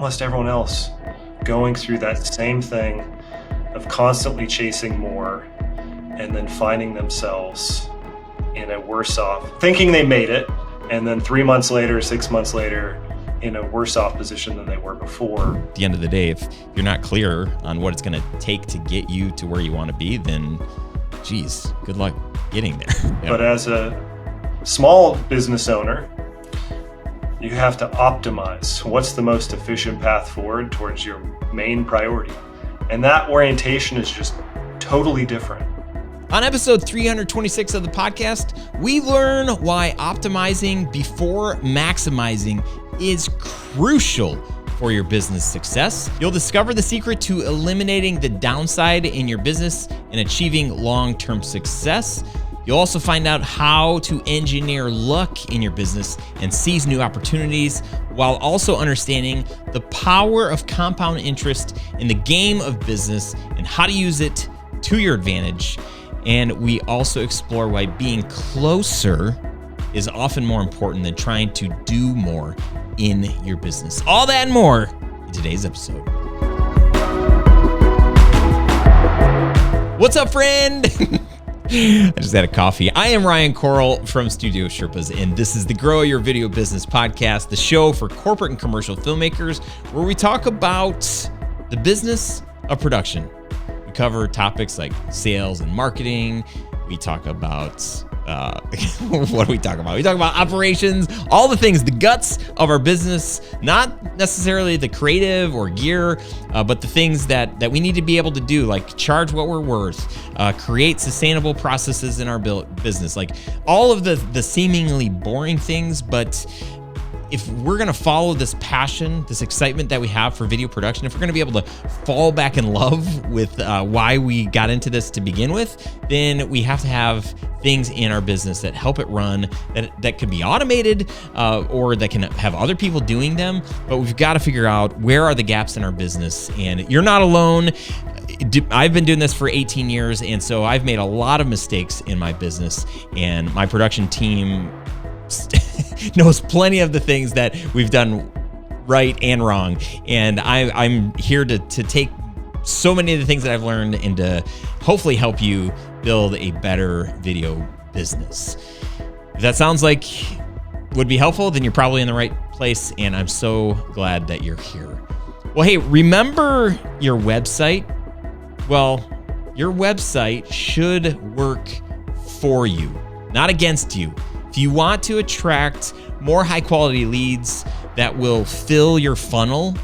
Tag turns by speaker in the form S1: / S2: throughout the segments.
S1: almost everyone else going through that same thing of constantly chasing more and then finding themselves in a worse off, thinking they made it, and then 3 months later, 6 months later, in a worse off position than they were before.
S2: At the end of the day, if you're not clear on what it's going to take to get you to where you want to be, then geez, good luck getting there. Yeah.
S1: But as a small business owner, you have to optimize what's the most efficient path forward towards your main priority. And that orientation is just totally different.
S2: On episode 326 of the podcast, we learn why optimizing before maximizing is crucial for your business success. You'll discover the secret to eliminating the downside in your business and achieving long-term success. You'll also find out how to engineer luck in your business and seize new opportunities while also understanding the power of compound interest in the game of business and how to use it to your advantage. And we also explore why being closer is often more important than trying to do more in your business. All that and more in today's episode. What's up, friend? I just had a coffee. I am Ryan Coral from Studio Sherpas, and this is the Grow Your Video Business podcast, the show for corporate and commercial filmmakers, where we talk about the business of production. We cover topics like sales and marketing. We talk about what do we talk about? We talk about operations, all the things, the guts of our business, not necessarily the creative or gear, but the things that we need to be able to do, like charge what we're worth, create sustainable processes in our business, like all of the seemingly boring things. But if we're going to follow this passion, this excitement that we have for video production, if we're going to be able to fall back in love with why we got into this to begin with, then we have to have things in our business that help it run, that can be automated or that can have other people doing them. But we've got to figure out where are the gaps in our business. And you're not alone. I've been doing this for 18 years, and so I've made a lot of mistakes in my business, and my production team knows plenty of the things that we've done right and wrong. And I'm here to take so many of the things that I've learned and to hopefully help you build a better video business. If that sounds like would be helpful, then you're probably in the right place, and I'm so glad that you're here. Well, hey, remember your website? Well, your website should work for you, not against you. If you want to attract more high quality leads that will fill your funnel,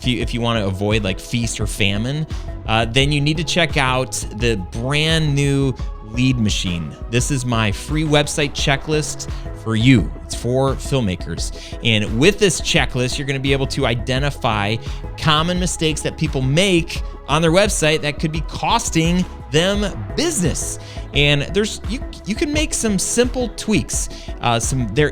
S2: if you want to avoid like feast or famine, then you need to check out the brand new Lead Machine. This is my free website checklist for you. It's for filmmakers. And with this checklist, you're going to be able to identify common mistakes that people make on their website that could be costing them business. And you can make some simple tweaks.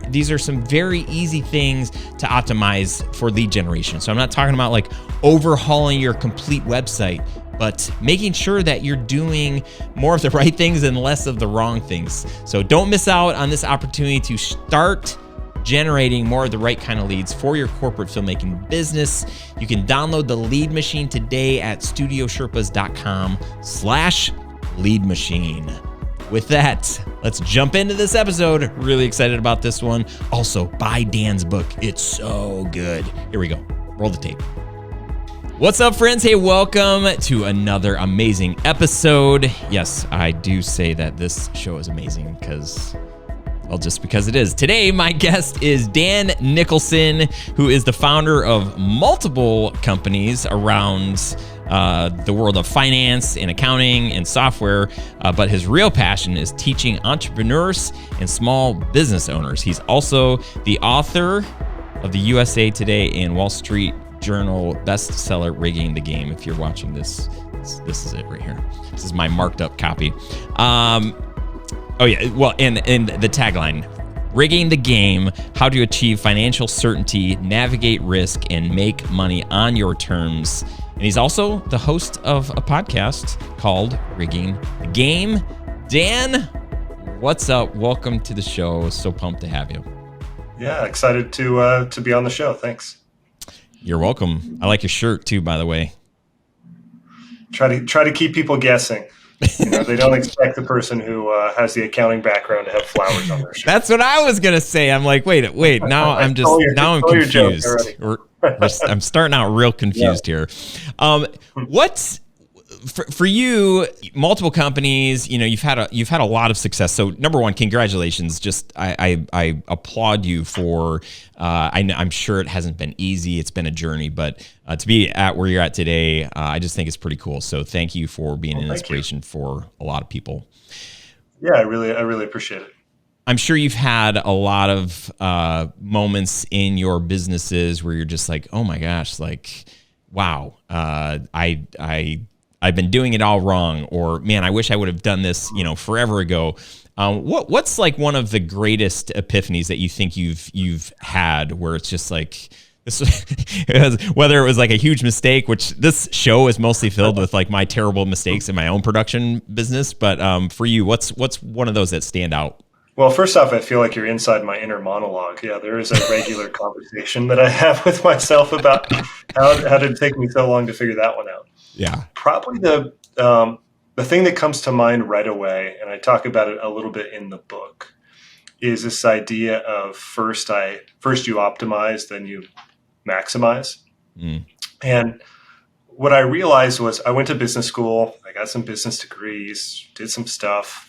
S2: These are some very easy things to optimize for lead generation. So I'm not talking about like overhauling your complete website, but making sure that you're doing more of the right things and less of the wrong things. So don't miss out on this opportunity to start generating more of the right kind of leads for your corporate filmmaking business. You can download the Lead Machine today at studiosherpas.com/lead machine. With that, let's jump into this episode. Really excited about this one. Also, buy Dan's book. It's so good. Here we go. Roll the tape. What's up, friends? Hey, welcome to another amazing episode. Yes, I do say that this show is amazing because it is. Today, my guest is Dan Nicholson, who is the founder of multiple companies around the world of finance and accounting and software, but his real passion is teaching entrepreneurs and small business owners. He's also the author of the USA Today and Wall Street Journal bestseller, Rigging the Game. If you're watching this is it right here. This is my marked up copy. And the tagline, Rigging the Game, How to Achieve Financial Certainty, Navigate Risk, and Make Money on Your Terms. And he's also the host of a podcast called Rigging the Game. Dan, what's up? Welcome to the show. So pumped to have you.
S1: Yeah, excited to be on the show. Thanks.
S2: You're welcome. I like your shirt too, by the way.
S1: Try to keep people guessing. They don't expect the person who has the accounting background to have flowers on their shirt.
S2: That's what I was gonna say. I'm like, wait. Now I'm confused. I'm starting out real confused here. What's for you? Multiple companies. You've had a lot of success. So number one, congratulations. Just I applaud you for. I'm sure it hasn't been easy. It's been a journey, but to be at where you're at today, I just think it's pretty cool. So thank you for being an inspiration for a lot of people.
S1: Yeah, I really appreciate it.
S2: I'm sure you've had a lot of moments in your businesses where you're just like, oh my gosh, like, wow, I've been doing it all wrong, or man, I wish I would have done this, forever ago. What's like one of the greatest epiphanies that you think you've had, where it's just like this, whether it was like a huge mistake, which this show is mostly filled with like my terrible mistakes in my own production business, but for you, what's one of those that stand out?
S1: Well, first off, I feel like you're inside my inner monologue. Yeah, there is a regular conversation that I have with myself about how did it take me so long to figure that one out.
S2: Yeah,
S1: probably the thing that comes to mind right away, and I talk about it a little bit in the book, is this idea of first you optimize, then you maximize. And what I realized was I went to business school, I got some business degrees, did some stuff.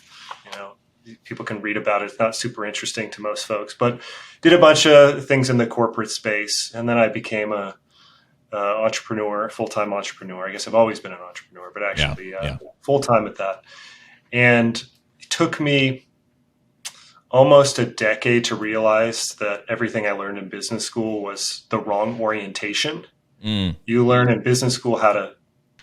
S1: People can read about it. It's not super interesting to most folks, but did a bunch of things in the corporate space, and then I became a entrepreneur, full-time entrepreneur. I guess I've always been an entrepreneur, but actually full-time at that. And it took me almost a decade to realize that everything I learned in business school was the wrong orientation. You learn in business school how to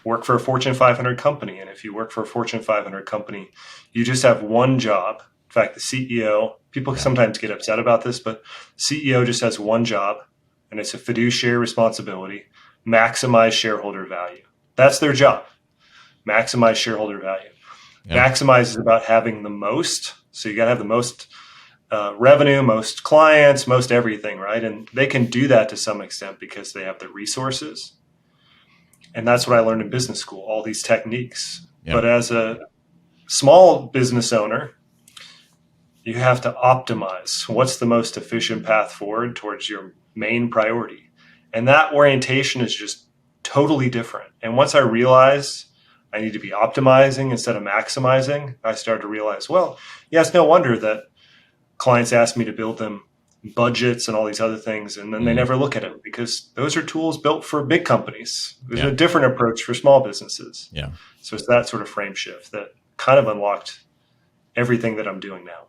S1: work for a Fortune 500 company. And if you work for a Fortune 500 company, you just have one job. In fact, the CEO, people sometimes get upset about this, but the CEO just has one job, and it's a fiduciary responsibility: maximize shareholder value. That's their job. Maximize shareholder value. Maximize is about having the most. So you got to have the most revenue, most clients, most everything, right? And they can do that to some extent because they have the resources. And that's what I learned in business school, all these techniques. But as a small business owner, you have to optimize. What's the most efficient path forward towards your main priority? And that orientation is just totally different. And once I realized I need to be optimizing instead of maximizing, I started to realize, well, it's no wonder that clients ask me to build them budgets and all these other things, and then they never look at it, because those are tools built for big companies. There's a different approach for small businesses. So it's that sort of frame shift that kind of unlocked everything that I'm doing now.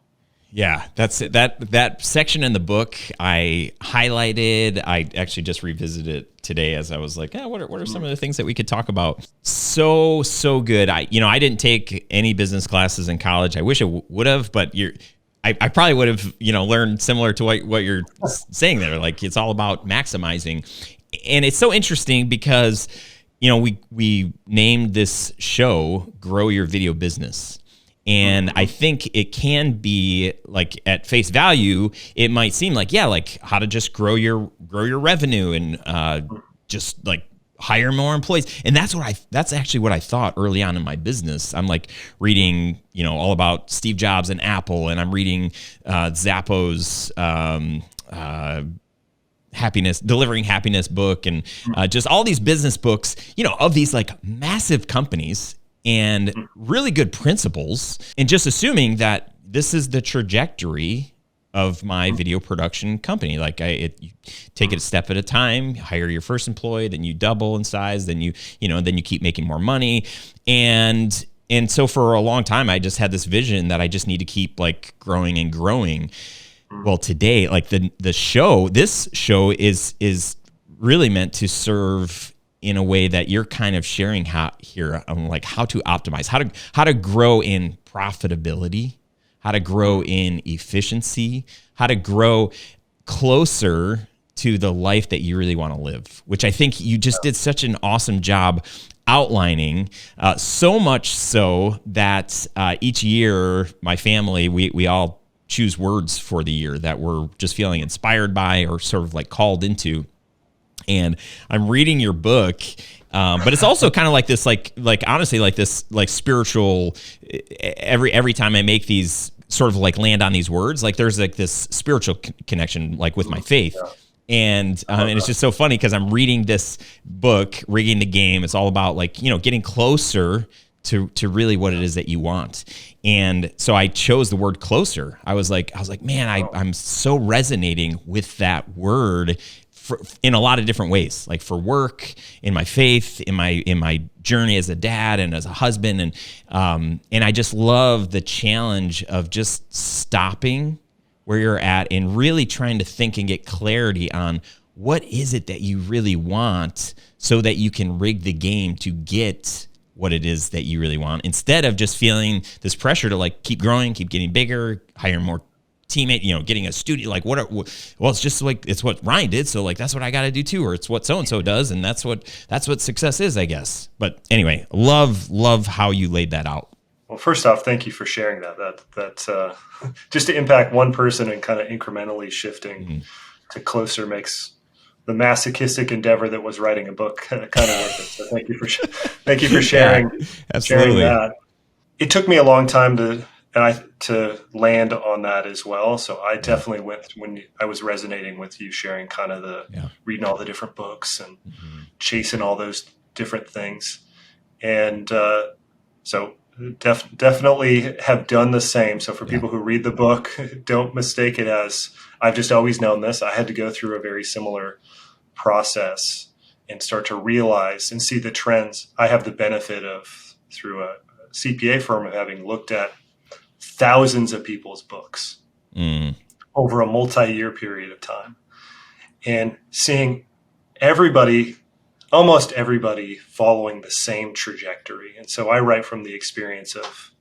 S2: Yeah, that's it. That section in the book I highlighted. I actually just revisited it today as I was like, what are some of the things that we could talk about? So good. I didn't take any business classes in college. I wish I would have, but I probably would have, learned similar to what you're saying there. Like, it's all about maximizing. And it's so interesting because, we named this show Grow Your Video Business. And I think it can be like, at face value, it might seem like, like how to just grow your revenue and just like hire more employees. And that's actually what I thought early on in my business. I'm like reading, all about Steve Jobs and Apple, and I'm reading Zappos, Delivering Happiness book, and just all these business books, of these like massive companies and really good principles, and just assuming that this is the trajectory of my video production company. Like, you take it a step at a time, hire your first employee, then you double in size, then you keep making more money. And so for a long time, I just had this vision that I just need to keep like growing and growing. Well, today, like this show is really meant to serve in a way that you're kind of sharing here on like how to optimize, how to grow in profitability, how to grow in efficiency, how to grow closer to the life that you really want to live, which I think you just did such an awesome job outlining, so much so that each year, my family, we all choose words for the year that we're just feeling inspired by or sort of like called into. And I'm reading your book, but it's also kind of like this, like honestly, like this, like spiritual. Every time I make these sort of like land on these words, like there's like this spiritual connection, like with my faith.
S1: Yeah.
S2: And it's just so funny because I'm reading this book, Rigging the Game. It's all about like, getting closer to really what it is that you want. And so I chose the word closer. I was like, man, I'm so resonating with that word in a lot of different ways, like for work, in my faith, in my journey as a dad and as a husband. And I just love the challenge of just stopping where you're at and really trying to think and get clarity on what is it that you really want so that you can rig the game to get what it is that you really want, instead of just feeling this pressure to like keep growing, keep getting bigger, hire more teammate, getting a studio, like well, it's just like, it's what Ryan did. So like, that's what I got to do too. Or it's what so-and-so does. And that's what success is, I guess. But anyway, love how you laid that out.
S1: Well, first off, thank you for sharing that just to impact one person and kind of incrementally shifting to closer makes the masochistic endeavor that was writing a book kind of worth it. So thank you for sharing, sharing that. It took me a long time to land on that as well. So I definitely went when I was resonating with you sharing kind of reading all the different books and chasing all those different things. And so definitely have done the same. So for people who read the book, don't mistake it as I've just always known this. I had to go through a very similar process and start to realize and see the trends. I have the benefit of, through a CPA firm, of having looked at thousands of people's books over a multi-year period of time and seeing almost everybody following the same trajectory. And so I write from the experience of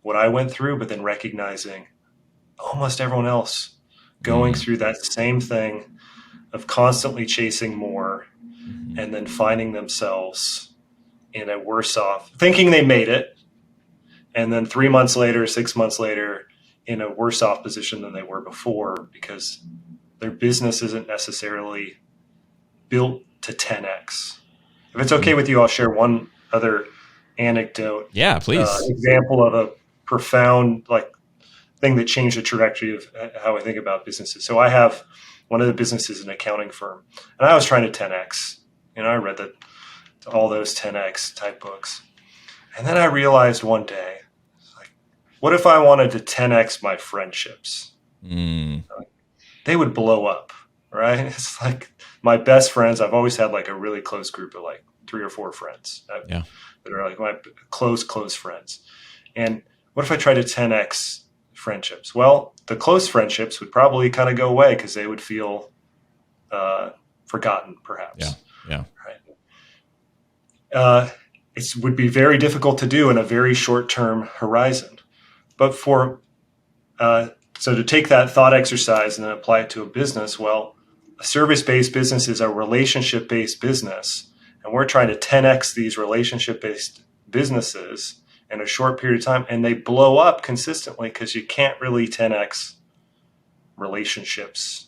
S1: what I went through, but then recognizing almost everyone else going through that same thing of constantly chasing more and then finding themselves in a worse off, thinking they made it. And then 3 months later, 6 months later, in a worse off position than they were before, because their business isn't necessarily built to 10x. If it's okay with you, I'll share one other anecdote.
S2: Yeah, please.
S1: Example of a profound thing that changed the trajectory of how I think about businesses. So I have one of the businesses, an accounting firm, and I was trying to 10x. I read all those 10x type books. And then I realized one day, what if I wanted to 10x my friendships? They would blow up, right? It's like my best friends. I've always had a really close group of 3 or 4 friends that are my close friends. And what if I tried to 10x friendships? Well, the close friendships would probably kind of go away because they would feel forgotten, perhaps.
S2: Yeah.
S1: Right. It would be very difficult to do in a very short-term horizon. But so to take that thought exercise and then apply it to a business, well, a service-based business is a relationship-based business, and we're trying to 10x these relationship-based businesses in a short period of time, and they blow up consistently because you can't really 10x relationships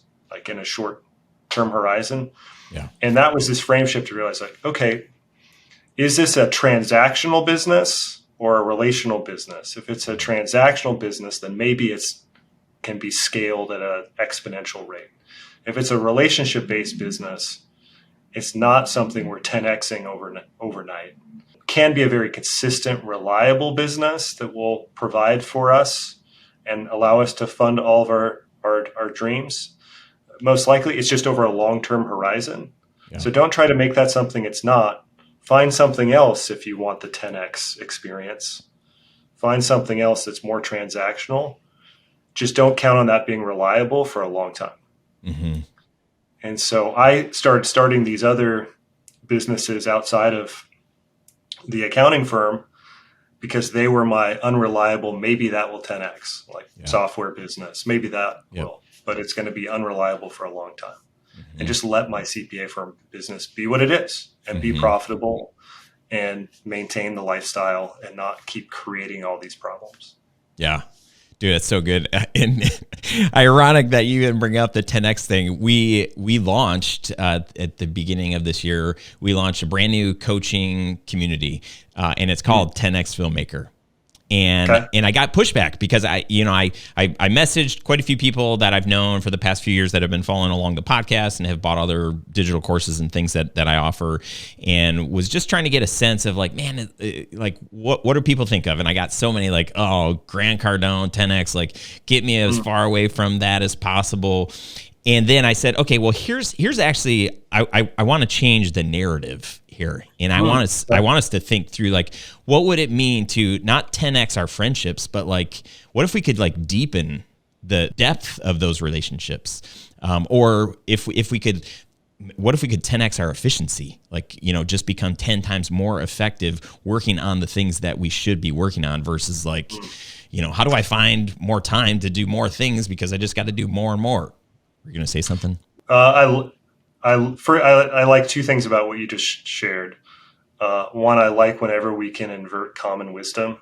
S1: in a short-term horizon.
S2: Yeah. And
S1: that was this frame shift to realize, okay, is this a transactional business or a relational business? If it's a transactional business, then maybe it can be scaled at an exponential rate. If it's a relationship-based business, it's not something we're 10xing overnight. It can be a very consistent, reliable business that will provide for us and allow us to fund all of our dreams. Most likely, it's just over a long-term horizon. Yeah. So don't try to make that something it's not. Find something else if you want the 10x experience. Find something else that's more transactional. Just don't count on that being reliable for a long time.
S2: Mm-hmm.
S1: And so I started starting these other businesses outside of the accounting firm because they were my unreliable, maybe that will 10x, software business. Maybe that will, but it's going to be unreliable for a long time. Mm-hmm. And just let my CPA firm business be what it is and be profitable and maintain the lifestyle and not keep creating all these problems.
S2: Yeah. Dude, that's so good. And ironic that you even bring up the 10X thing. We launched at the beginning of this year, we launched a brand new coaching community, and it's called 10X Filmmaker. And I got pushback because I messaged quite a few people that I've known for the past few years that have been following along the podcast and have bought other digital courses and things that I offer, and was just trying to get a sense of like, man, like what do people think of? And I got so many like, oh, Grant Cardone, 10X, like get me as far away from that as possible. And then I said, okay, well, here's actually, I want to change the narrative here. And I want us to think through like, what would it mean to not 10X our friendships, but like, what if we could like deepen the depth of those relationships? Or if we could, what if we could 10X our efficiency? Like, just become 10 times more effective working on the things that we should be working on versus like, how do I find more time to do more things because I just got to do more and more? Were you going to say something?
S1: I like two things about what you just shared. One, I like whenever we can invert common wisdom.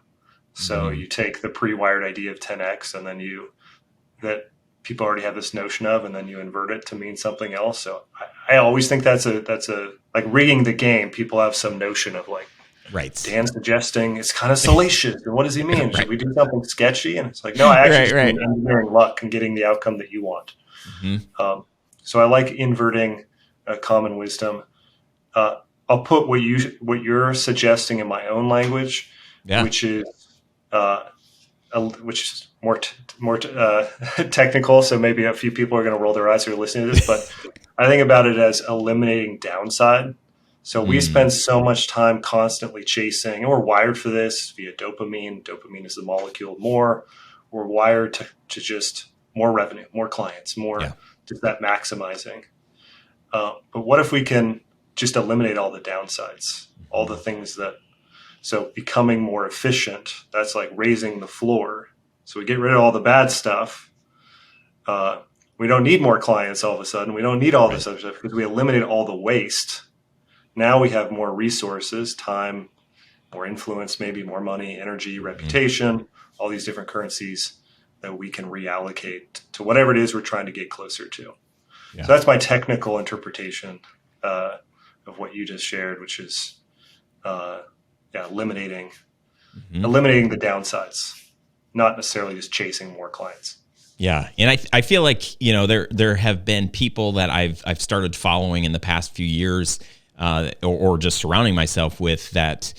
S1: So you take the pre-wired idea of 10X and then that people already have this notion of, and then you invert it to mean something else. So I always think that's a like rigging the game. People have some notion of like,
S2: right,
S1: Dan's suggesting it's kind of salacious. And what does he mean? Should we do something sketchy? And it's like, no, I actually
S2: right.
S1: engineering luck and getting the outcome that you want. So I like inverting common wisdom. I'll put what you're suggesting in my own language, which is more technical. So maybe a few people are going to roll their eyes who are listening to this, but I think about it as eliminating downside. So we spend so much time constantly chasing, and we're wired for this via dopamine. Dopamine is the molecule. We're wired to just more revenue, more clients, just that maximizing. But what if we can just eliminate all the downsides, all the things so becoming more efficient, that's like raising the floor. So we get rid of all the bad stuff. We don't need more clients all of a sudden. We don't need all this other stuff because we eliminate all the waste. Now we have more resources, time, more influence, maybe more money, energy, reputation, all these different currencies that we can reallocate to whatever it is we're trying to get closer to. Yeah. So that's my technical interpretation of what you just shared, which is eliminating the downsides, not necessarily just chasing more clients.
S2: Yeah, and I feel like there have been people that I've started following in the past few years, or just surrounding myself with that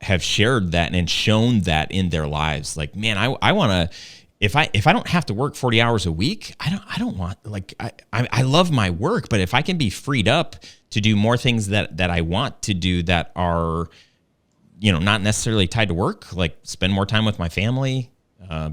S2: have shared that and shown that in their lives. Like, man, I want to. If I don't have to work 40 hours a week, I don't want, like, I love my work, but if I can be freed up to do more things that I want to do that are, not necessarily tied to work, like spend more time with my family,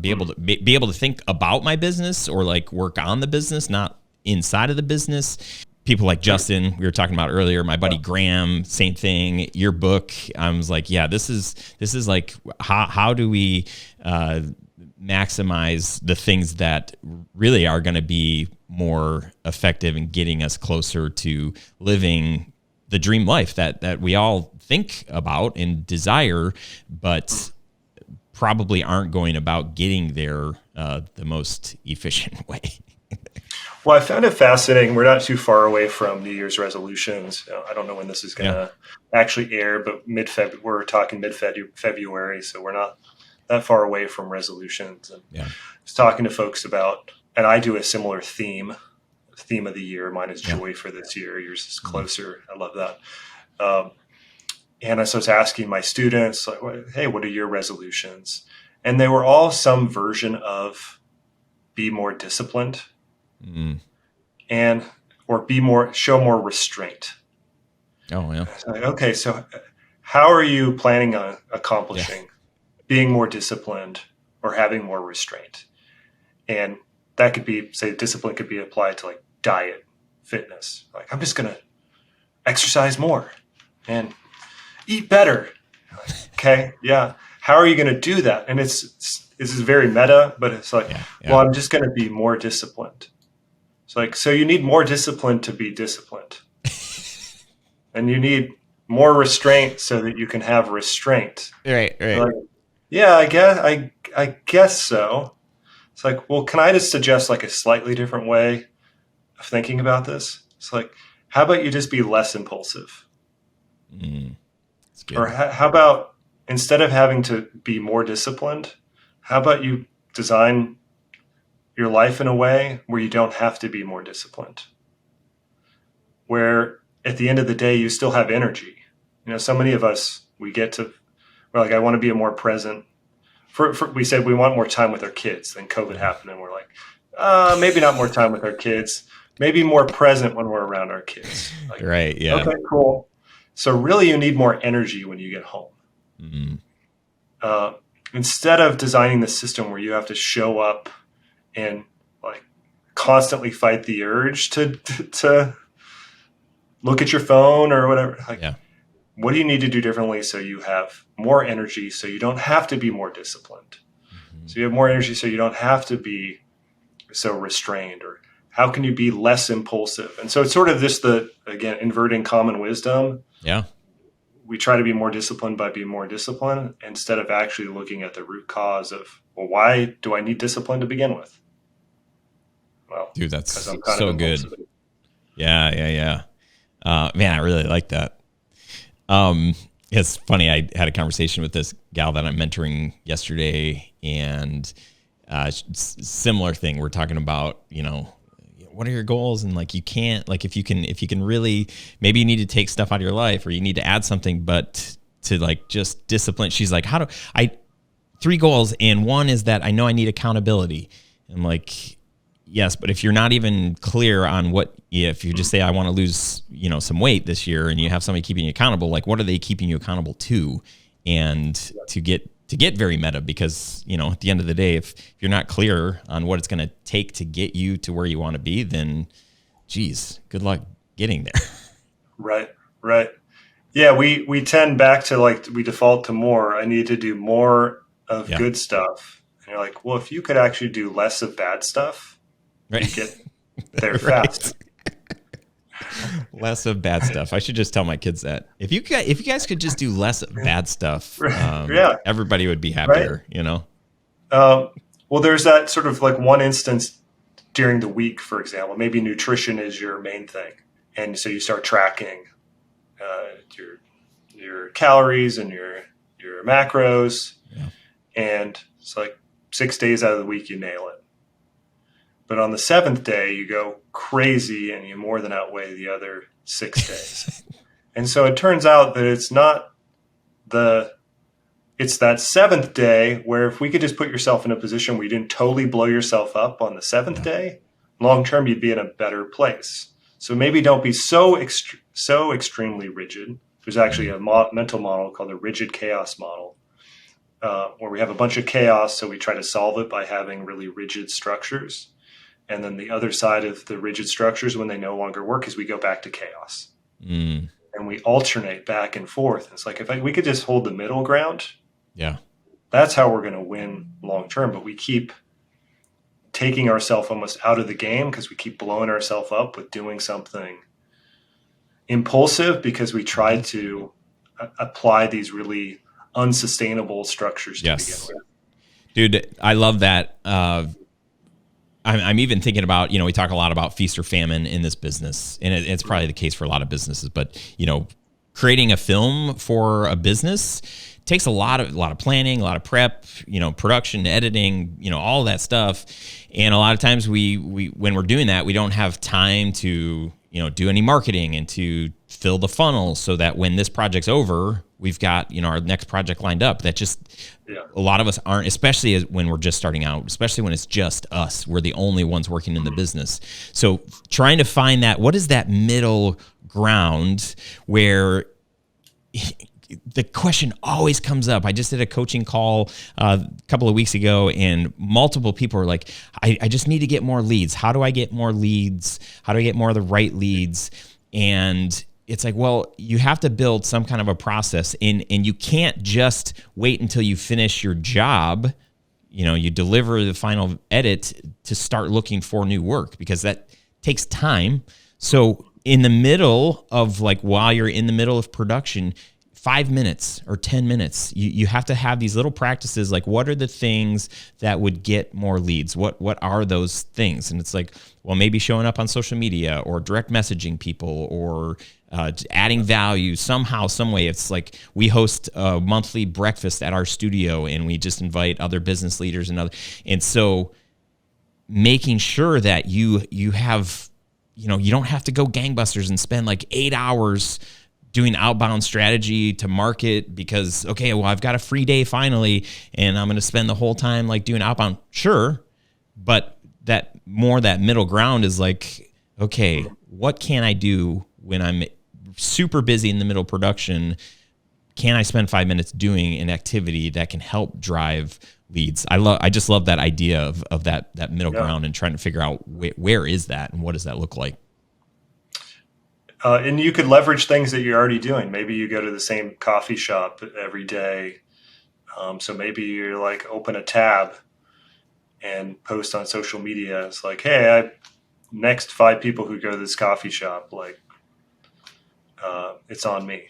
S2: be able to think about my business or like work on the business, not inside of the business. People like Justin, we were talking about earlier, my buddy Graham, same thing. Your book, I was like, yeah, this is like, how do we maximize the things that really are going to be more effective in getting us closer to living the dream life that we all think about and desire, but probably aren't going about getting there the most efficient way.
S1: Well, I found it fascinating. We're not too far away from New Year's resolutions. I don't know when this is going to actually air, but we're talking mid-February, so we're not that far away from resolutions. And I was talking to folks about, and I do a similar theme of the year. Mine is joy for this year. Yours is closer. I love that. And so I was asking my students, like, hey, what are your resolutions? And they were all some version of be more disciplined or show more restraint.
S2: Oh, yeah.
S1: Like, okay, so how are you planning on accomplishing being more disciplined or having more restraint? And that could be, say, discipline could be applied to like diet, fitness. Like, I'm just going to exercise more and eat better. Okay. Yeah. How are you going to do that? And this is very meta, but it's like, well, I'm just going to be more disciplined. It's like, so you need more discipline to be disciplined. And you need more restraint so that you can have restraint.
S2: Right.
S1: Like, yeah, I guess so. It's like, well, can I just suggest like a slightly different way of thinking about this? It's like, how about you just be less impulsive?
S2: That's good.
S1: Or how about instead of having to be more disciplined, how about you design your life in a way where you don't have to be more disciplined? Where at the end of the day, you still have energy. So many of us, we're like, I want to be a more present. We said we want more time with our kids. Then COVID happened, and we're like, maybe not more time with our kids. Maybe more present when we're around our kids. Like,
S2: right. Yeah.
S1: Okay, cool. So really, you need more energy when you get home. Instead of designing the system where you have to show up and like constantly fight the urge to look at your phone or whatever. Like, what do you need to do differently so you have more energy, so you don't have to be more disciplined? So you have more energy so you don't have to be so restrained, or how can you be less impulsive? And so it's sort of this, again, inverting common wisdom.
S2: Yeah.
S1: We try to be more disciplined by being more disciplined instead of actually looking at the root cause of, well, why do I need discipline to begin with? Well,
S2: dude, that's so good. Yeah. Man, I really like that. It's funny. I had a conversation with this gal that I'm mentoring yesterday, and similar thing. We're talking about, what are your goals? And like, you can't, like, if you can really, maybe you need to take stuff out of your life, or you need to add something, but to like just discipline. She's like, 3 goals. And one is that I know I need accountability. I'm like, yes, but if you're not even clear on if you just say, I want to lose, some weight this year, and you have somebody keeping you accountable, like, what are they keeping you accountable to? And to get very meta, because, at the end of the day, if you're not clear on what it's going to take to get you to where you want to be, then geez, good luck getting there.
S1: Right. Yeah. We tend back to we default to more. I need to do more of good stuff. And you're like, well, if you could actually do less of bad stuff, right, you get there fast.
S2: Less of bad stuff. I should just tell my kids that. If you guys could just do less of bad stuff, everybody would be happier,
S1: Well, there's that sort of like one instance during the week, for example. Maybe nutrition is your main thing. And so you start tracking your calories and your macros. Yeah. And it's like 6 days out of the week, you nail it. But on the 7th day, you go crazy and you more than outweigh the other 6 days. And so it turns out that it's that 7th day where if we could just put yourself in a position where you didn't totally blow yourself up on the 7th day, long term, you'd be in a better place. So maybe don't be so extremely rigid. There's actually a mental model called the rigid chaos model, where we have a bunch of chaos. So we try to solve it by having really rigid structures. And then the other side of the rigid structures, when they no longer work, is we go back to chaos. And we alternate back and forth. And it's like, we could just hold the middle ground.
S2: Yeah.
S1: That's how we're going to win long term. But we keep taking ourselves almost out of the game because we keep blowing ourselves up with doing something impulsive because we try to apply these really unsustainable structures to begin with.
S2: Dude, I love that. I'm even thinking about, we talk a lot about feast or famine in this business, and it's probably the case for a lot of businesses, but, creating a film for a business takes a lot of planning, a lot of prep, production, editing, all of that stuff. And a lot of times we when we're doing that, we don't have time to, do any marketing and to fill the funnel so that when this project's over, we've got, our next project lined up. That just, a lot of us aren't, especially when we're just starting out, especially when it's just us. We're the only ones working in the business. So trying to find what is that middle ground where the question always comes up. I just did a coaching call a couple of weeks ago, and multiple people are like, I just need to get more leads. How do I get more leads? How do I get more of the right leads? And it's like, well, you have to build some kind of a process, and you can't just wait until you finish your job. You deliver the final edit to start looking for new work, because that takes time. So in the middle of while you're in the middle of production, 5 minutes or 10 minutes. You have to have these little practices. Like, what are the things that would get more leads? What are those things? And it's like, well, maybe showing up on social media or direct messaging people or adding value somehow, some way. It's like we host a monthly breakfast at our studio and we just invite other business leaders and so making sure that you have, you don't have to go gangbusters and spend like 8 hours doing outbound strategy to market because, okay, well, I've got a free day finally, and I'm going to spend the whole time like doing outbound. Sure. But that middle ground is like, okay, what can I do when I'm super busy in the middle of production? Can I spend 5 minutes doing an activity that can help drive leads? I just love that idea of that middle ground and trying to figure out where is that and what does that look like?
S1: And you could leverage things that you're already doing. Maybe you go to the same coffee shop every day. So maybe you're like open a tab and post on social media. It's like, hey, next 5 people who go to this coffee shop, like it's on me.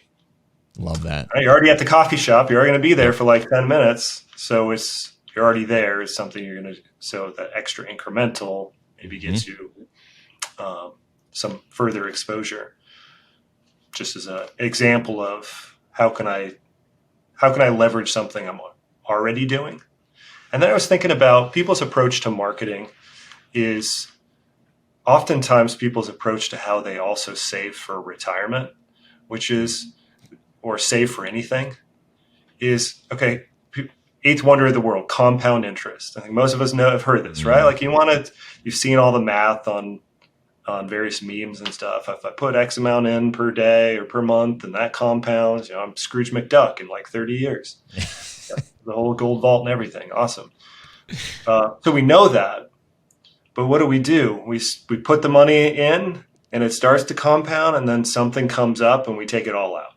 S2: Love that.
S1: You're already at the coffee shop. You're already going to be there for like 10 minutes. So you're already there. It's something you're going to, so that extra incremental maybe gets you some further exposure. Just as an example of how can I leverage something I'm already doing. And then I was thinking about people's approach to marketing is oftentimes people's approach to how they also save for retirement, or save for anything is, okay, eighth wonder of the world, compound interest. I think most of us have heard this, right? Like you've seen all the math on various memes and stuff. If I put X amount in per day or per month and that compounds, I'm Scrooge McDuck in like 30 years. The whole gold vault and everything. Awesome. So we know that. But what do? We put the money in and it starts to compound and then something comes up and we take it all out.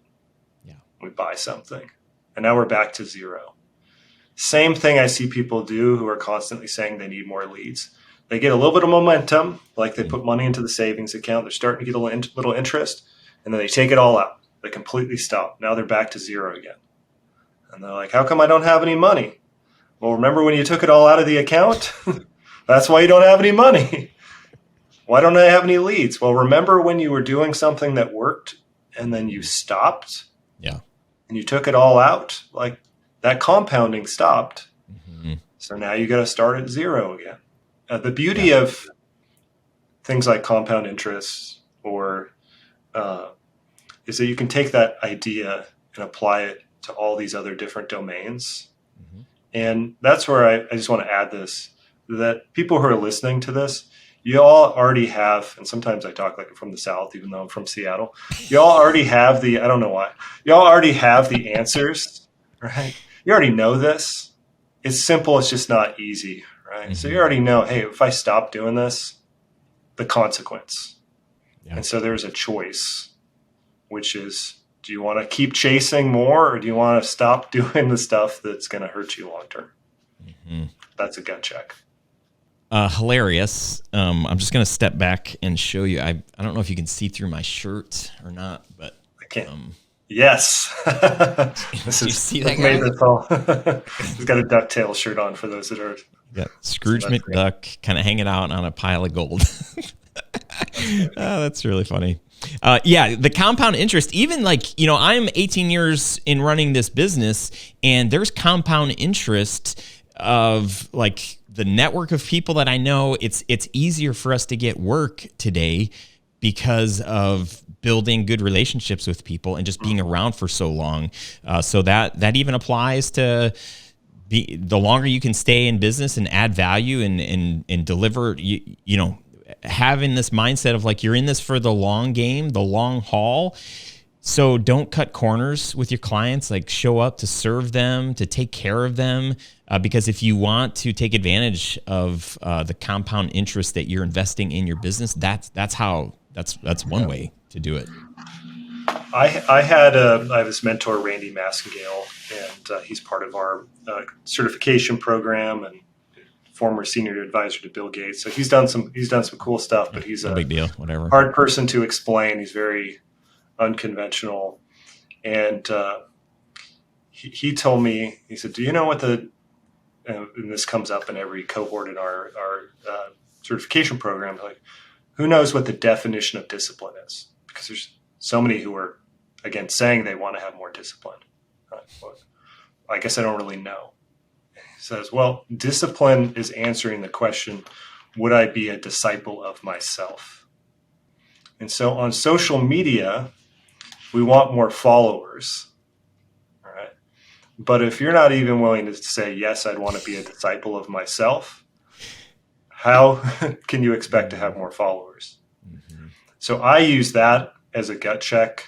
S1: Yeah. We buy something. And now we're back to zero. Same thing I see people do who are constantly saying they need more leads. They get a little bit of momentum, like they put money into the savings account. They're starting to get a little interest, and then they take it all out. They completely stop. Now they're back to zero again. And they're like, how come I don't have any money? Well, remember when you took it all out of the account? That's why you don't have any money. Why don't I have any leads? Well, remember when you were doing something that worked and then you stopped? Yeah. And you took it all out? Like that compounding stopped. Mm-hmm. So now you got to start at zero again. The beauty of things like compound interest is that you can take that idea and apply it to all these other different domains. Mm-hmm. And that's where I just want to add this, that people who are listening to this, you all already have, and sometimes I talk like from the South, even though I'm from Seattle, you all already have I don't know why, you all already have the answers, right? You already know this. It's simple. It's just not easy. Right? Mm-hmm. So you already know, hey, if I stop doing this, the consequence. Yeah. And so there's a choice, which is, do you want to keep chasing more or do you want to stop doing the stuff that's going to hurt you long term? Mm-hmm. That's a gut check.
S2: Hilarious. I'm just going to step back and show you. I don't know if you can see through my shirt or not, but
S1: I can't. Yes.
S2: You see that guy?
S1: He's got a DuckTales shirt on for those that are.
S2: Yeah, Scrooge McDuck kind of hanging out on a pile of gold. That's really funny. Yeah, the compound interest, even like, I'm 18 years in running this business and there's compound interest of like the network of people that I know. It's easier for us to get work today because of building good relationships with people and just being around for so long. So that even applies to the longer you can stay in business and add value and deliver, having this mindset of like, you're in this for the long game, the long haul. So don't cut corners with your clients, like show up to serve them, to take care of them. Because if you want to take advantage of the compound interest that you're investing in your business, that's one way to do it.
S1: I have this mentor, Randy Maskingale, and he's part of our certification program and former senior advisor to Bill Gates. So he's done some cool stuff, but he's
S2: no big deal, whatever.
S1: Hard person to explain. He's very unconventional. And he told me, he said, do you know what and this comes up in every cohort in our certification program, like, who knows what the definition of discipline is? Because there's so many who are, again, saying they want to have more discipline. Well, I guess I don't really know. He says, well, discipline is answering the question, would I be a disciple of myself? And so on social media, we want more followers. All right. But if you're not even willing to say, yes, I'd want to be a disciple of myself, how can you expect to have more followers? Mm-hmm. So I use that as a gut check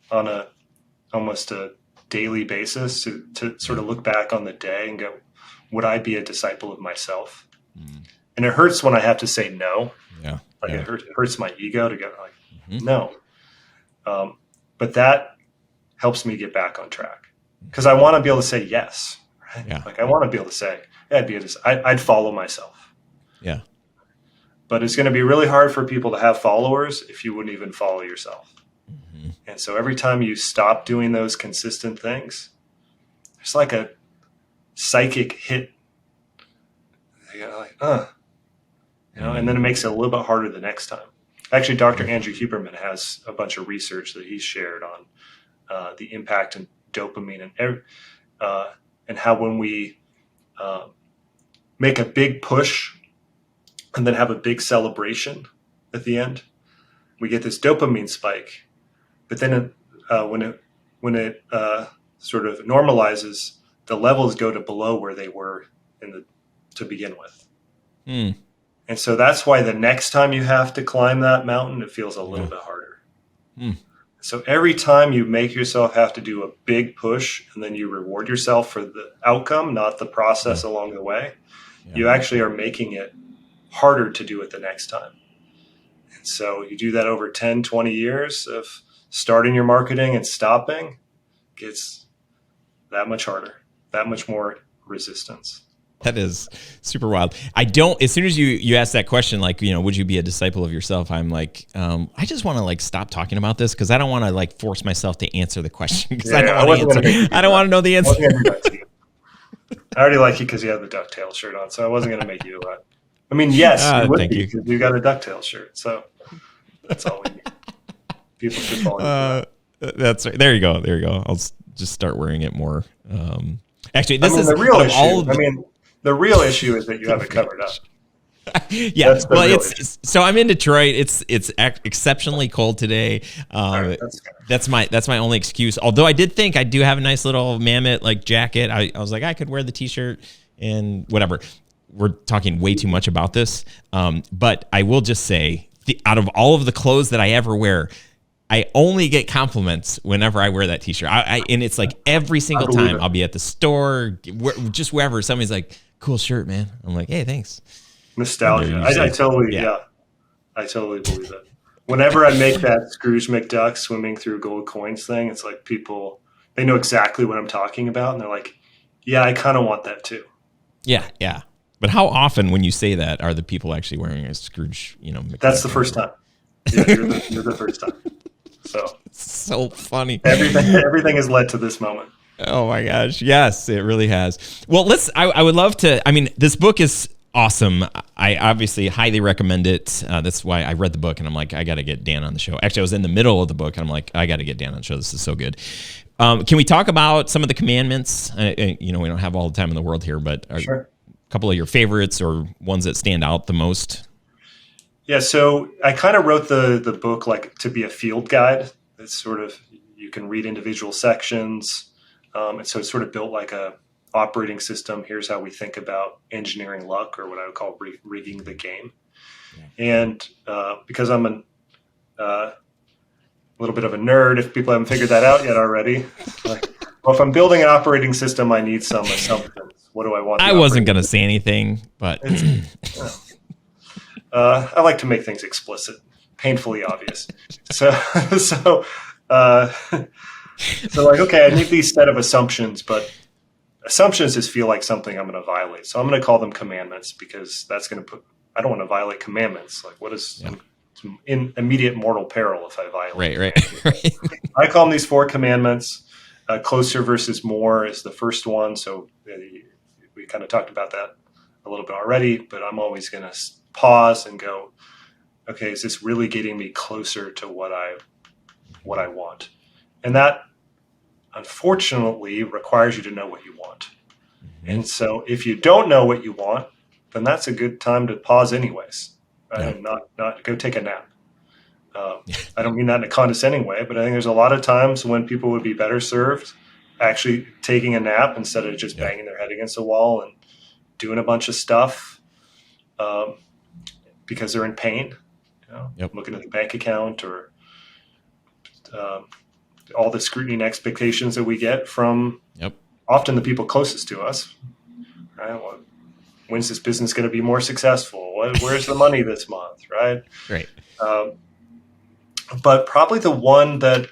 S1: on almost a daily basis to sort of look back on the day and go, would I be a disciple of myself? Mm-hmm. And it hurts when I have to say no. Yeah. Like it hurts my ego to go like, no. But that helps me get back on track because I want to be able to say yes. Right? Yeah. Like I want to be able to say, yeah, I'd follow myself.
S2: Yeah.
S1: But it's going to be really hard for people to have followers if you wouldn't even follow yourself. Mm-hmm. And so every time you stop doing those consistent things, it's like a psychic hit. You're like, and then it makes it a little bit harder the next time. Actually, Dr. Andrew Huberman has a bunch of research that he's shared on the impact of dopamine and how when we make a big push and then have a big celebration at the end, we get this dopamine spike. But then when it sort of normalizes, the levels go to below where they were to begin with. Mm. And so that's why the next time you have to climb that mountain, it feels a little bit harder. Mm. So every time you make yourself have to do a big push and then you reward yourself for the outcome, not the process along the way, you actually are making it harder to do it the next time. And so you do that over 10, 20 years of starting your marketing and stopping, gets that much harder, that much more resistance.
S2: That is super wild. As soon as you ask that question, like, would you be a disciple of yourself? I'm like, I just want to like stop talking about this because I don't want to like force myself to answer the question because I don't want to know the answer.
S1: I already like you because you have the DuckTales shirt on, so I wasn't going to make you I mean, yes, you would be because you got a DuckTales shirt, so that's all we need. People should follow you. That's
S2: right. There you go. I'll just start wearing it more. Actually,
S1: the real issue. The real issue is that you have it covered up.
S2: Yeah, well, so I'm in Detroit. It's exceptionally cold today. That's my only excuse. Although I did think I do have a nice little Mammoth like jacket. I was like I could wear the t-shirt and whatever. We're talking way too much about this, but I will just say, out of all of the clothes that I ever wear, I only get compliments whenever I wear that t-shirt. And it's like every single time I'll be at the store, just wherever, somebody's like, "Cool shirt, man." I'm like, "Hey, thanks."
S1: Nostalgia. I totally believe it. Whenever I make that Scrooge McDuck swimming through gold coins thing, it's like people, they know exactly what I'm talking about, and they're like, "Yeah, I kind of want that too."
S2: Yeah. But how often, when you say that, are the people actually wearing a Scrooge? McDuck?
S1: That's the first time. Yeah, you're the first time.
S2: So funny.
S1: Everything has led to this moment.
S2: Oh my gosh. Yes, it really has. Well, I would love to, this book is awesome. I obviously highly recommend it. That's why I read the book and I'm like, I got to get Dan on the show. Actually, I was in the middle of the book and I'm like, I got to get Dan on the show. This is so good. Can we talk about some of the commandments? We don't have all the time in the world here, but
S1: sure.
S2: A couple of your favorites or ones that stand out the most?
S1: Yeah, so I kind of wrote the book like to be a field guide. It's sort of, you can read individual sections. And so it's sort of built like a operating system. Here's how we think about engineering luck, or what I would call rigging the game. Yeah. And because I'm a little bit of a nerd, if people haven't figured that out yet already, if I'm building an operating system, I need some assumptions. What do I want?
S2: I wasn't going to say anything, but
S1: I like to make things explicit, painfully obvious. So like, okay, I need these set of assumptions, but assumptions just feel like something I'm going to violate. So I'm going to call them commandments because that's going to I don't want to violate commandments. Like, what is in immediate mortal peril if I violate?
S2: Right.
S1: I call them these 4 commandments. Closer versus more is the first one. So we kind of talked about that a little bit already, but I'm always going to pause and go, okay, is this really getting me closer to what I want? And that, unfortunately, requires you to know what you want. And so if you don't know what you want, then that's a good time to pause anyways, right?
S2: Yeah.
S1: And not go take a nap. I don't mean that in a condescending way, but I think there's a lot of times when people would be better served actually taking a nap instead of just banging their head against the wall and doing a bunch of stuff because they're in pain, looking at the bank account or all the scrutiny and expectations that we get from often the people closest to us. Right? Well, when's this business going to be more successful? Where's the money this month? Right.
S2: Right.
S1: But probably the one that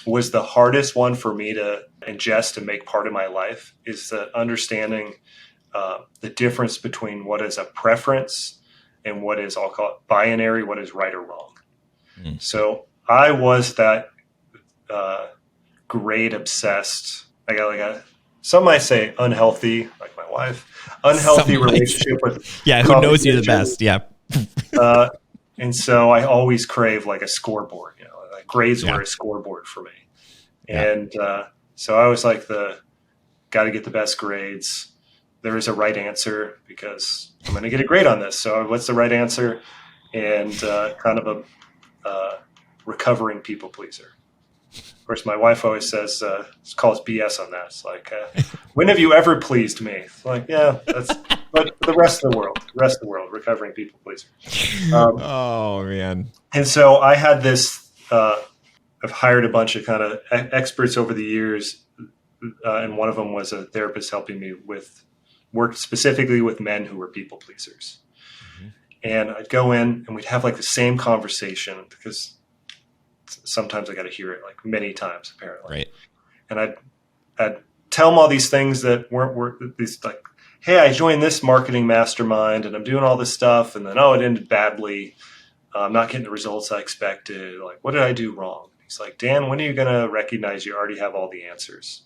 S1: was the hardest one for me to ingest and make part of my life is the understanding the difference between what is a preference and what is, I'll call it binary, what is right or wrong. So I was that grade obsessed. I got some might say unhealthy, like my wife, unhealthy relationship with
S2: who knows you the best.
S1: And so I always crave like a scoreboard, like grades were a scoreboard for me. And so I was like got to get the best grades. There is a right answer because I'm going to get a grade on this. So what's the right answer? And kind of a recovering people pleaser. Of course, my wife always says, calls BS on that. It's like, when have you ever pleased me? It's like, yeah, but the rest of the world, recovering people pleaser.
S2: Oh, man.
S1: And so I had this, I've hired a bunch of kind of experts over the years. And one of them was a therapist helping me work specifically with men who were people pleasers. And I'd go in and we'd have like the same conversation because sometimes I got to hear it like many times apparently. Right. And I'd tell them all these things that weren't these like, hey, I joined this marketing mastermind and I'm doing all this stuff. And then, it ended badly. I'm not getting the results I expected. Like, what did I do wrong? He's like, Dan, when are you going to recognize you already have all the answers?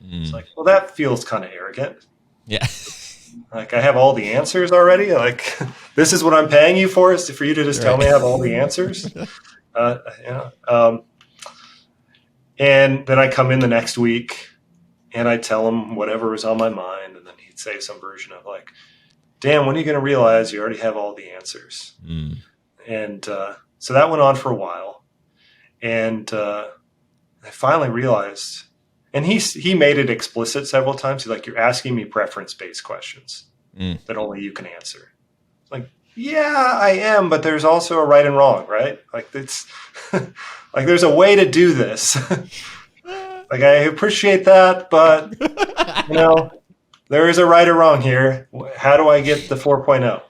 S1: It's like, well, that feels kind of arrogant. Yeah. Like I have all the answers already. Like this is what I'm paying you for is for you to just tell me I have all the answers. And then I come in the next week and I tell him whatever was on my mind. And then he'd say some version of like, Dan, when are you going to realize you already have all the answers? And so that went on for a while. And I finally realized, and he made it explicit several times. He's like, you're asking me preference-based questions that only you can answer. Like, yeah, I am, but there's also a right and wrong, right? Like it's like there's a way to do this. Like I appreciate that, but there is a right or wrong here. How do I get the 4.0?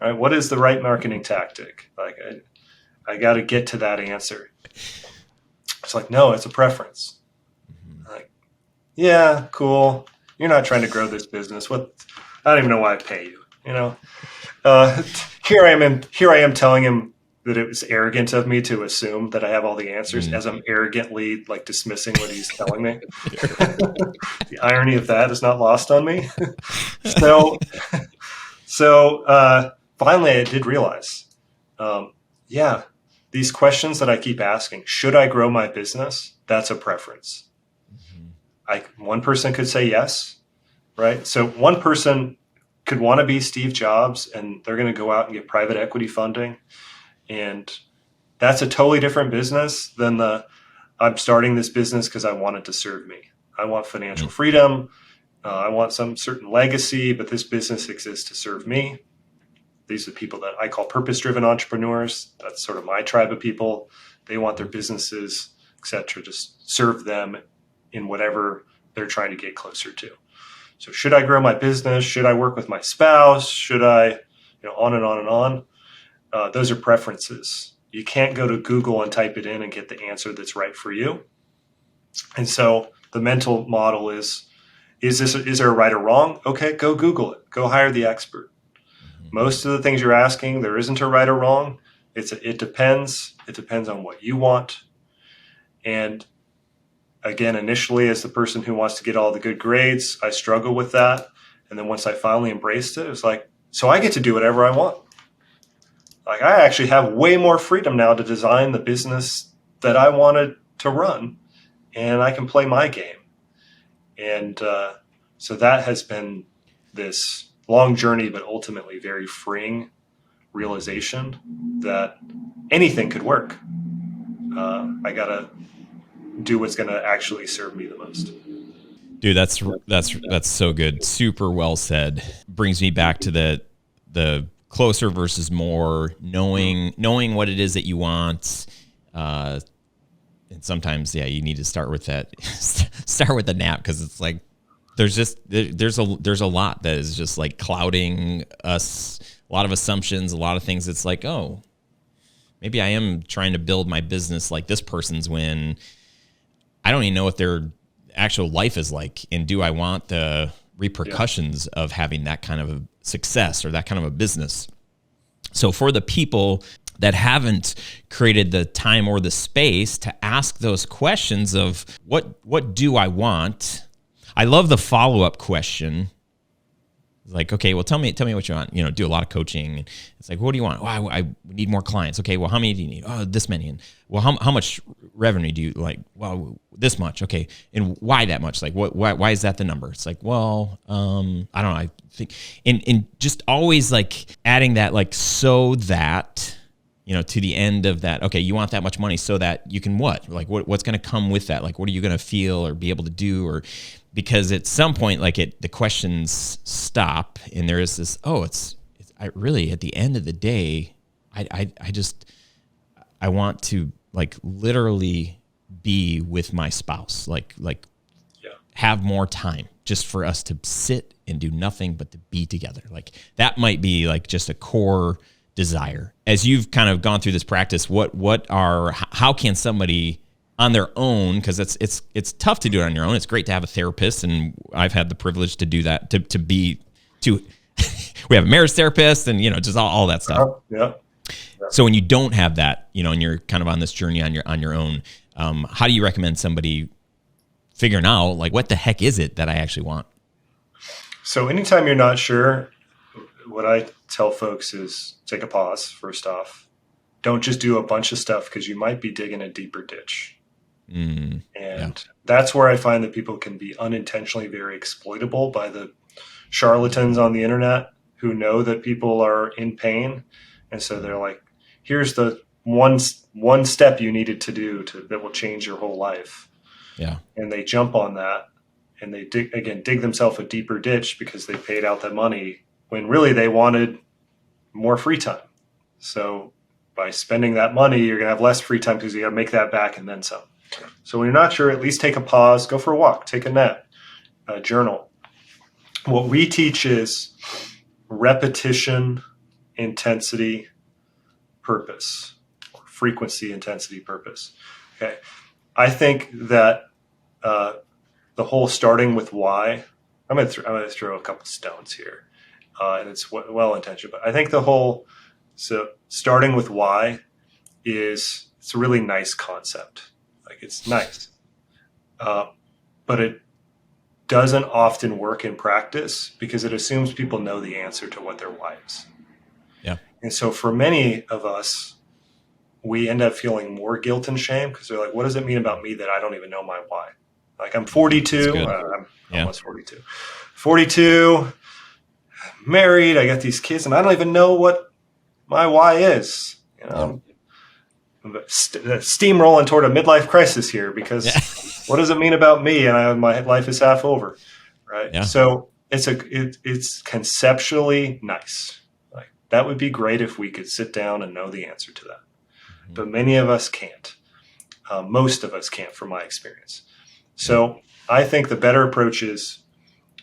S1: Right? What is the right marketing tactic? Like I got to get to that answer. It's like, no, it's a preference. Like, yeah, cool. You're not trying to grow this business. I don't even know why I pay you. Here I am telling him that it was arrogant of me to assume that I have all the answers as I'm arrogantly like dismissing what he's telling me. The irony of that is not lost on me. So finally I did realize, these questions that I keep asking, should I grow my business? That's a preference. One person could say yes, right? So one person could want to be Steve Jobs and they're going to go out and get private equity funding. And that's a totally different business than I'm starting this business because I want it to serve me. I want financial freedom. I want some certain legacy, but this business exists to serve me. These are the people that I call purpose-driven entrepreneurs. That's sort of my tribe of people. They want their businesses, et cetera, just serve them in whatever they're trying to get closer to. So should I grow my business? Should I work with my spouse? Should I, on and on and on. Those are preferences. You can't go to Google and type it in and get the answer that's right for you. And so the mental model is there a right or wrong? Okay, go Google it. Go hire the expert. Most of the things you're asking, there isn't a right or wrong. It depends. It depends on what you want. And again, initially as the person who wants to get all the good grades, I struggle with that. And then once I finally embraced it, it was like, so I get to do whatever I want. Like, I actually have way more freedom now to design the business that I wanted to run, and I can play my game. And so that has been this long journey, but ultimately very freeing realization that anything could work. I got to do what's going to actually serve me the most.
S2: Dude, that's so good. Super well said. Brings me back to the closer versus more, knowing what it is that you want. And sometimes, yeah, you need to start with that. Start with the nap, because it's like there's a lot that is just like clouding us. A lot of assumptions, a lot of things. It's like, oh, maybe I am trying to build my business like this person's, when I don't even know what their actual life is like, and do I want the repercussions of having that kind of a success or that kind of a business? So for the people that haven't created the time or the space to ask those questions of what do I want? I love the follow-up question. Like, okay, well, tell me what you want. Do a lot of coaching. It's like, what do you want? Oh, I need more clients. Okay, well, how many do you need? Oh, this many. And well, how much revenue do you like? Well, this much. Okay, and why that much? Like, why is that the number? It's like, well, I don't know. I think, and just always like adding that, like, so that, to the end of that. Okay, you want that much money so that you can what? Like, what's going to come with that? Like, what are you going to feel or be able to do? Or because at some point, like, the questions stop, and there is this, I really, at the end of the day, I want to, like, literally be with my spouse, like have more time just for us to sit and do nothing but to be together. Like, that might be like just a core desire. As you've kind of gone through this practice, how can somebody on their own, because it's tough to do it on your own. It's great to have a therapist, and I've had the privilege to do that, we have a marriage therapist, and just all that stuff.
S1: Yeah.
S2: So when you don't have that, and you're kind of on this journey on your own, how do you recommend somebody figuring out, like, what the heck is it that I actually want?
S1: So anytime you're not sure, what I tell folks is take a pause. First off, don't just do a bunch of stuff, because you might be digging a deeper ditch. That's where I find that people can be unintentionally very exploitable by the charlatans on the internet who know that people are in pain. And so they're like, here's the one step you needed to do that will change your whole life.
S2: Yeah. And
S1: they jump on that, and they dig themselves a deeper ditch because they paid out that money when really they wanted more free time. So by spending that money, you're going to have less free time because you got to make that back and then some. So when you're not sure, at least take a pause, go for a walk, take a nap, journal. What we teach is repetition, intensity, purpose, or frequency, intensity, purpose. Okay. I think that the whole starting with why, I'm going to throw a couple stones here, and it's well-intentioned, but I think so starting with why it's a really nice concept. Like, it's nice, but it doesn't often work in practice because it assumes people know the answer to what their why is.
S2: Yeah. And
S1: so for many of us, we end up feeling more guilt and shame because they're like, what does it mean about me that I don't even know my why? Like, I'm 42, I'm almost 42, 42, married, I got these kids, and I don't even know what my why is. I'm steamrolling toward a midlife crisis here because what does it mean about me? And my life is half over, right? Yeah. So it's conceptually nice. Like, that would be great if we could sit down and know the answer to that. Mm-hmm. But many of us can't. Most of us can't, from my experience. So I think the better approach is,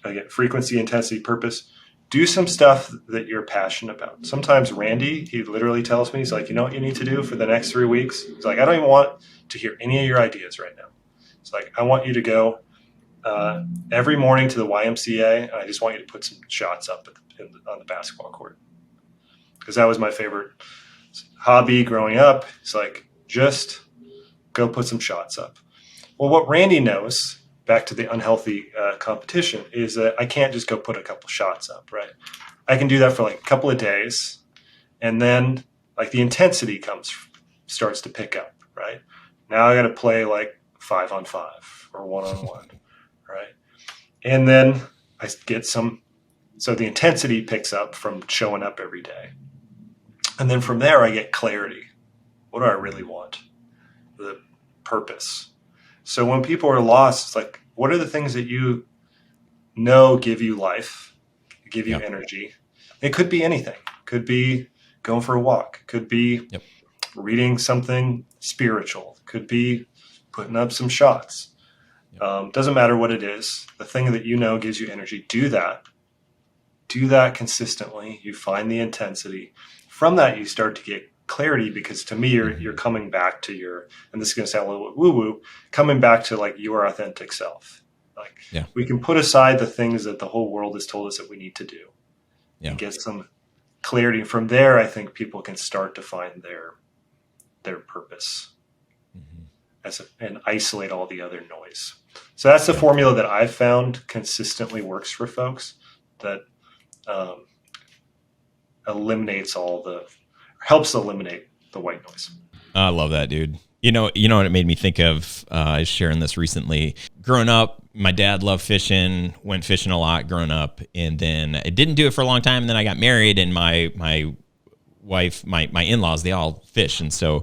S1: again, frequency, intensity, purpose. Do some stuff that you're passionate about. Sometimes Randy, he literally tells me, he's like, you know what you need to do for the next 3 weeks? He's like, I don't even want to hear any of your ideas right now. It's like, I want you to go every morning to the YMCA, and I just want you to put some shots up on the basketball court. Because that was my favorite hobby growing up. It's like, just go put some shots up. Well, what Randy knows, back to the unhealthy competition, is that I can't just go put a couple shots up, right? I can do that for like a couple of days, and then like the intensity starts to pick up, right? Now I got to play like 5-on-5 or 1-on-1, right? And then I get so the intensity picks up from showing up every day. And then from there, I get clarity. What do I really want? The purpose. So when people are lost, it's like, what are the things that you know give you life, give you energy? It could be anything. It could be going for a walk. It could be reading something spiritual. It could be putting up some shots. Doesn't matter what it is. The thing that you know gives you energy, do that. Do that consistently. You find the intensity. From that, you start to get clarity, because to me, you're coming back to your, and this is going to sound a little woo-woo, coming back to like your authentic self. Like we can put aside the things that the whole world has told us that we need to do and get some clarity. From there, I think people can start to find their purpose and isolate all the other noise. So that's the formula that I've found consistently works for folks, that helps eliminate the white noise.
S2: I love that, dude. You know what it made me think of? I was sharing this recently. Growing up, my dad loved fishing, went fishing a lot growing up, and then I didn't do it for a long time. And then I got married, and my wife, my in-laws, they all fish, and so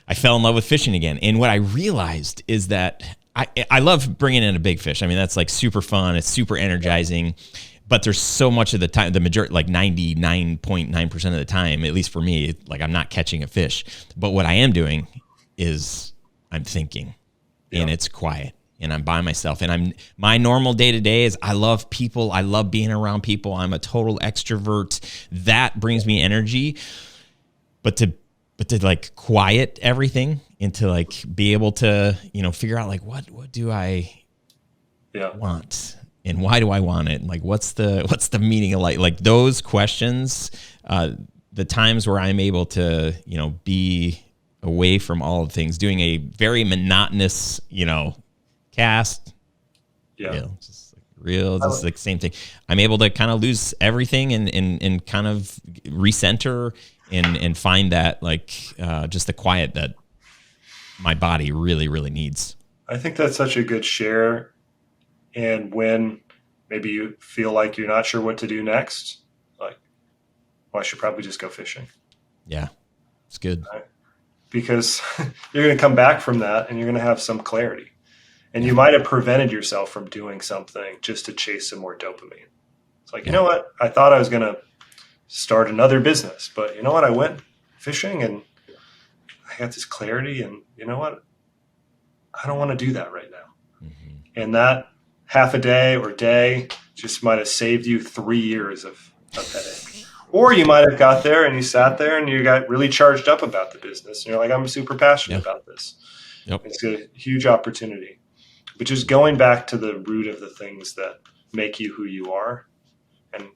S2: I fell in love with fishing again. And what I realized is that I love bringing in a big fish. I mean, that's like super fun. It's super energizing. But there's so much of the time, the majority, like 99.9% of the time, at least for me, like I'm not catching a fish. But what I am doing is I'm thinking, and it's quiet, and I'm by myself. And my normal day to day is I love people. I love being around people. I'm a total extrovert. That brings me energy. But to like quiet everything and to like be able to, figure out like what do I want? And why do I want it? Like, what's the meaning of life? Like those questions, the times where I'm able to, be away from all the things, doing a very monotonous, cast. Just the same thing. I'm able to kind of lose everything and kind of recenter and find that like just the quiet that my body really, really needs.
S1: I think that's such a good share. And when maybe you feel like you're not sure what to do next, like, well, I should probably just go fishing.
S2: Yeah, it's good.
S1: Right? Because you're going to come back from that and you're going to have some clarity. And you might have prevented yourself from doing something just to chase some more dopamine. It's like, you know what? I thought I was going to start another business, but you know what? I went fishing and I got this clarity, and you know what? I don't want to do that right now. And that half a day or day just might have saved you 3 years of headache. Or you might have got there and you sat there and you got really charged up about the business. And you're like, I'm super passionate about this. It's a huge opportunity. But just going back to the root of the things that make you who you are, and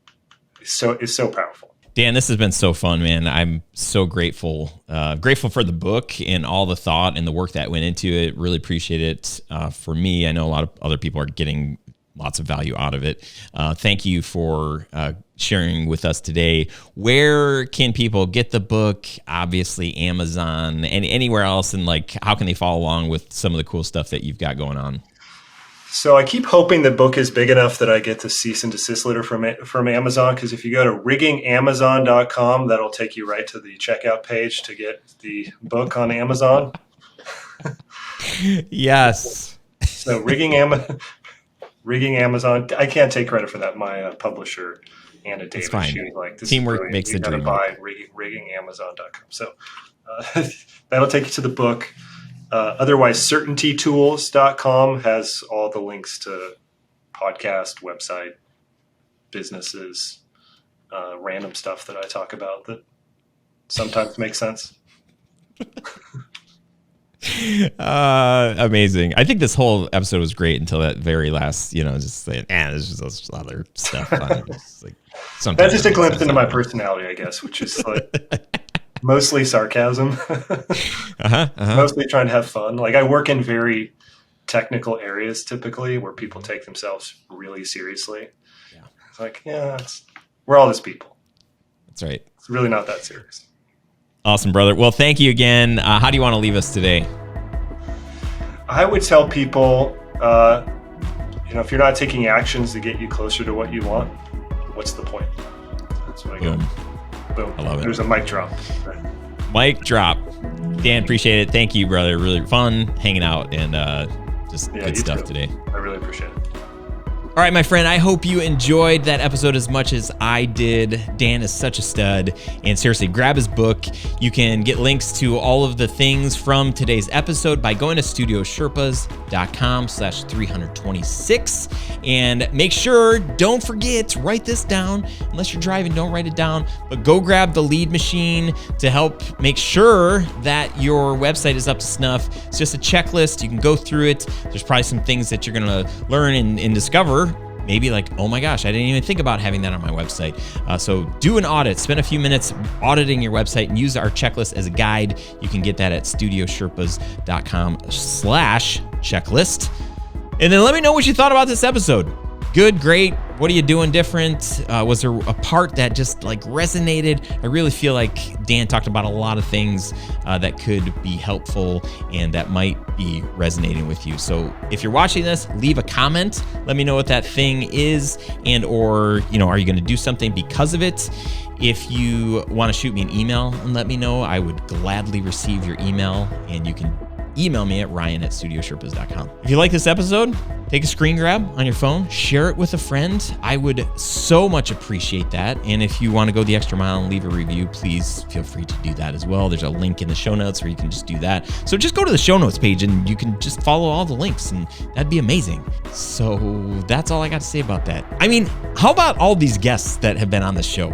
S1: it's so powerful.
S2: Dan, this has been so fun, man. I'm so grateful for the book and all the thought and the work that went into it. Really appreciate it. For me, I know a lot of other people are getting lots of value out of it. Thank you for sharing with us today. Where can people get the book? Obviously, Amazon and anywhere else. And like, how can they follow along with some of the cool stuff that you've got going on?
S1: So I keep hoping the book is big enough that I get the cease and desist letter from Amazon, because if you go to riggingamazon.com, that'll take you right to the checkout page to get the book on Amazon.
S2: Yes.
S1: So rigging Amazon. I can't take credit for that. My publisher, Anna Davis, she was like, this
S2: teamwork makes the dream.
S1: Buy riggingamazon.com. So that'll take you to the book. Otherwise, certaintytools.com has all the links to podcast, website, businesses, random stuff that I talk about that sometimes makes sense.
S2: Amazing. I think this whole episode was great until that very last, just saying, there's just this other stuff on it. Like,
S1: that's just a glimpse into my personality, I guess, which is like mostly sarcasm, mostly trying to have fun. Like I work in very technical areas typically where people take themselves really seriously.
S2: Yeah.
S1: It's like, we're all just people.
S2: That's right.
S1: It's really not that serious.
S2: Awesome, brother. Well, thank you again. How do you want to leave us today?
S1: I would tell people, if you're not taking actions to get you closer to what you want, what's the point? That's what I go. Boom.
S2: I love it.
S1: There's a mic drop.
S2: Mic drop. Dan, appreciate it. Thank you, brother. Really fun hanging out and just good stuff today.
S1: I really appreciate it.
S2: All right, my friend, I hope you enjoyed that episode as much as I did. Dan is such a stud. And seriously, grab his book. You can get links to all of the things from today's episode by going to studiosherpas.com/326. And make sure, don't forget, write this down. Unless you're driving, don't write it down. But go grab the lead machine to help make sure that your website is up to snuff. It's just a checklist. You can go through it. There's probably some things that you're going to learn and discover. Maybe like, oh my gosh, I didn't even think about having that on my website. So do an audit. Spend a few minutes auditing your website and use our checklist as a guide. You can get that at studiosherpas.com/checklist. And then let me know what you thought about this episode. Good, great. What are you doing different? Was there a part that just like resonated? I really feel like Dan talked about a lot of things that could be helpful and that might be resonating with you. So if you're watching this, leave a comment. Let me know what that thing is and or, are you going to do something because of it? If you want to shoot me an email and let me know, I would gladly receive your email, and you can email me at ryan@studiosherpas.com. If you like this episode, take a screen grab on your phone, share it with a friend. I would so much appreciate that. And if you want to go the extra mile and leave a review, please feel free to do that as well. There's a link in the show notes where you can just do that. So just go to the show notes page and you can just follow all the links, and that'd be amazing. So that's all I got to say about that. I mean, how about all these guests that have been on the show?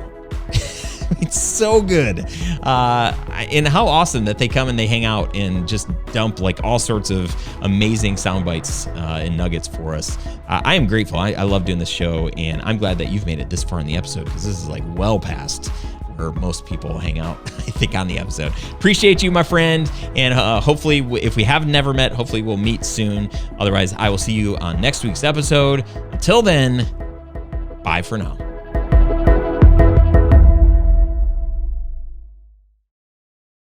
S2: It's so good. And how awesome that they come and they hang out and just dump like all sorts of amazing sound bites and nuggets for us. I am grateful. I love doing this show, and I'm glad that you've made it this far in the episode, because this is like well past where most people hang out, I think, on the episode. Appreciate you, my friend. And hopefully, if we have never met, hopefully we'll meet soon. Otherwise, I will see you on next week's episode. Until then, bye for now.